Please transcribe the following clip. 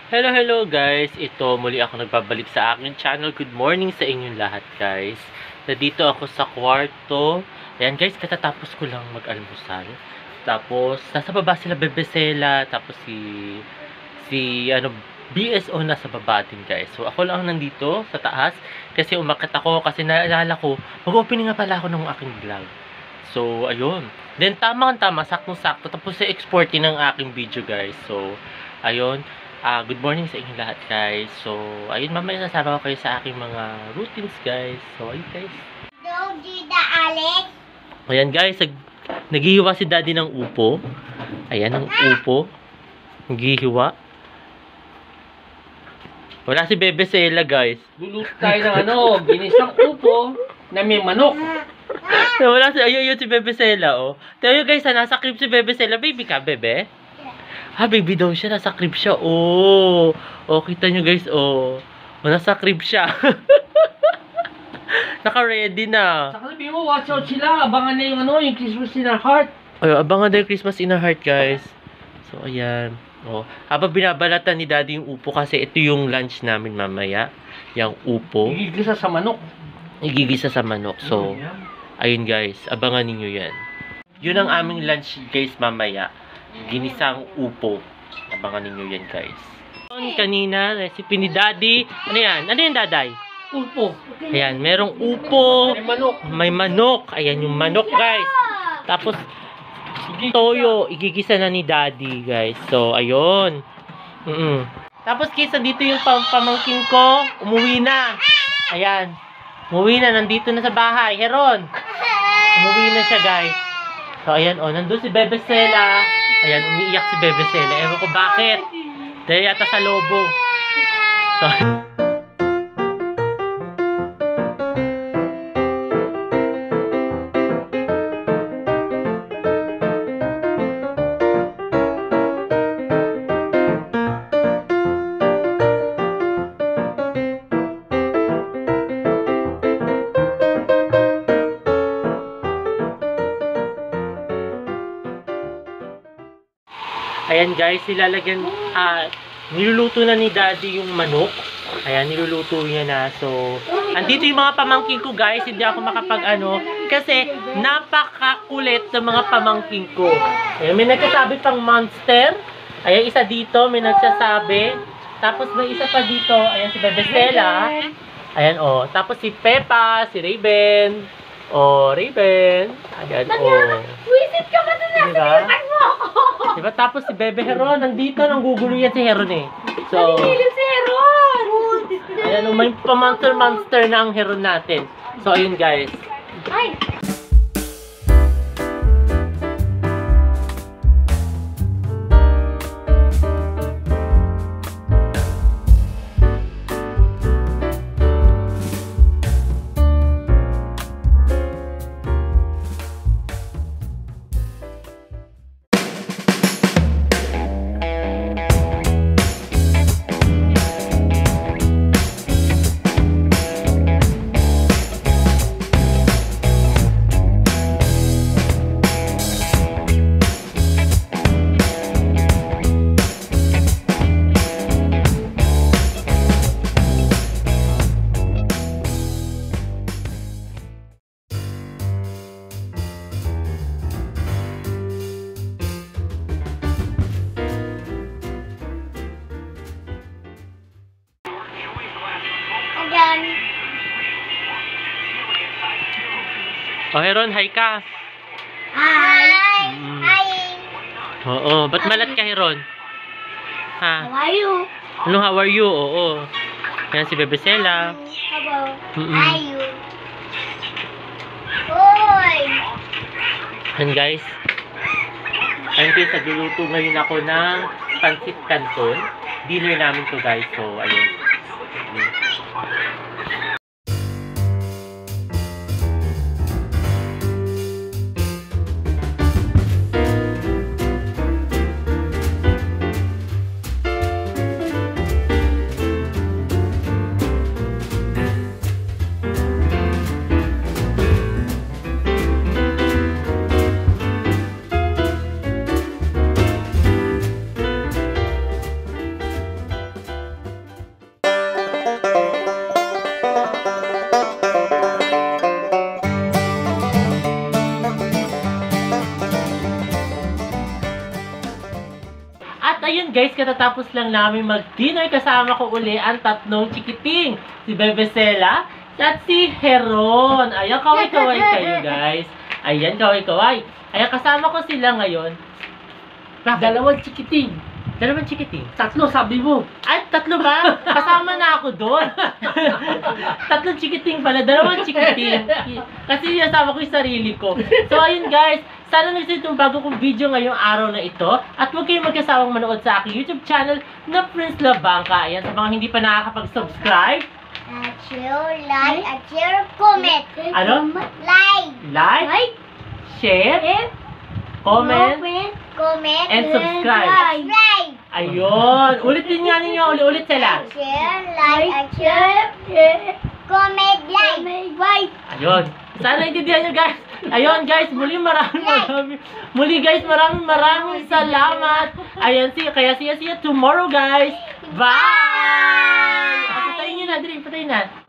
Hello, hello guys! Ito, muli ako nagbabalik sa aking channel. Good morning sa inyong lahat guys. Nandito ako sa kwarto. Ayan guys, katatapos ko lang mag-almusal. Tapos, nasa baba sila Bebesela. Tapos BSO nasa baba din guys. So, ako lang nandito sa taas. Kasi umakit ako. Kasi naalala ko, mag-opening nga pala ako ng aking vlog. So, ayun. Then, tama-tama, saktong-sakto. Tapos, i-exportin ng aking video guys. So, ayun. Good morning sa inyong lahat guys. So, ayun, mamaya sasama ko kayo sa aking mga routines guys. So, ayun guys. Ayan guys, naghihiwa si daddy ng upo. Ayan ang upo. Naghihiwa. Wala si Bebesela guys. Luluto tayo ng ginisang upo na may manok. Wala si, ayun si Bebesela oh. Tayo guys, nasa crib si Bebesela. Baby ka, bebe? Baby daw siya. Nasa crib siya. Oh, kita nyo guys. Oh, nasa crib siya. Naka-ready na. Saka sabi mo, watch out sila. Abangan na yung Christmas in our heart. Ay, abangan na yung Christmas in our heart, guys. So, ayan. Oh, habang binabalatan ni daddy yung upo kasi ito yung lunch namin mamaya. Yung upo. Igigisa sa manok. Igigisa sa manok. So, ayun guys. Abangan ninyo yan. Yun ang aming lunch, guys, mamaya. Ginisang upo. Abangan ninyo yan guys. Kanina, recipe ni daddy. Ano yan? Ano yan daday? Upo. Ayan, merong upo. May manok. May manok. Ayan yung manok guys. Tapos, toyo. Igigisa na ni daddy guys. So, ayun. Tapos kisa dito yung pamangkin ko. Umuwi na. Ayan. Umuwi na. Nandito na sa bahay. Heron. Umuwi na siya guys. So, ayan o. Nandun si Bebesela. Ayan, umiiyak si Bebesela. Ewan ko bakit. Dahil yata sa lobo. So, ayan guys, niluluto na ni daddy yung manok. Ayan, niluluto niya na. So, andito yung mga pamangkin ko guys. Hindi ako kasi napakakulit sa mga pamangkin ko. Ayan, may nagsasabi pang monster. Ayan, isa dito, may nagsasabi. Tapos may isa pa dito. Ayan, si Bebesela. Ayan, oh. Tapos si Peppa, si Raven. Oh, Raven. Ayan, oh. Wisit ka ba na Diba? Diba? Tapos si Bebe Heron, nandito, nanggugulo yan si Heron eh. So, si Heron? ayan, may pa-monster na ang Heron natin. So, ayun guys. Ay! Oh, Heron, hi ka. Hi! Hi! Oo, ba't malat ka, Heron? Ha? How are you? Ano, how are you? Oo. Yan si Bebesela. Hello. Mm-mm. How are you? Hoy! And guys, ayun guys, nagluluto ngayon ako ng pancit canton. Dinner namin to guys. So, ayun. ayun guys, katatapos lang namin mag-dinner, kasama ko uli ang tatlong chikiting. Si Bebe Sela at si Heron. Ayan, kaway-kaway kayo guys. Ayan, kaway-kaway. Ayan, kasama ko sila ngayon. Dalawang chikiting. Dalawang chikiting. Tatlo, sabi mo. Ay, tatlo ba? Kasama na ako doon. Tatlong chikiting pala, dalawang chikiting. Kasi nasama ko yung sarili ko. So, ayun guys, sana nagustuhan itong bago kong video ngayong araw na ito. At huwag kayong magkasawang manood sa aking YouTube channel na Prince Labangka. Ayan, sa mga hindi pa nakakapag-subscribe. At share, like, at share, comment. Ano? Like. Like, share, comment, Comment. and subscribe. Subscribe. Ayun. Ulitin nga ninyo. Ulit sila. Share, like, at share, comment, like. Ayun. Sana intindihan nyo guys. Ayun guys, muli guys, maraming salamat. Ayan, kaya see you tomorrow guys. Bye! Patayin nyo na, Dre, patayin na.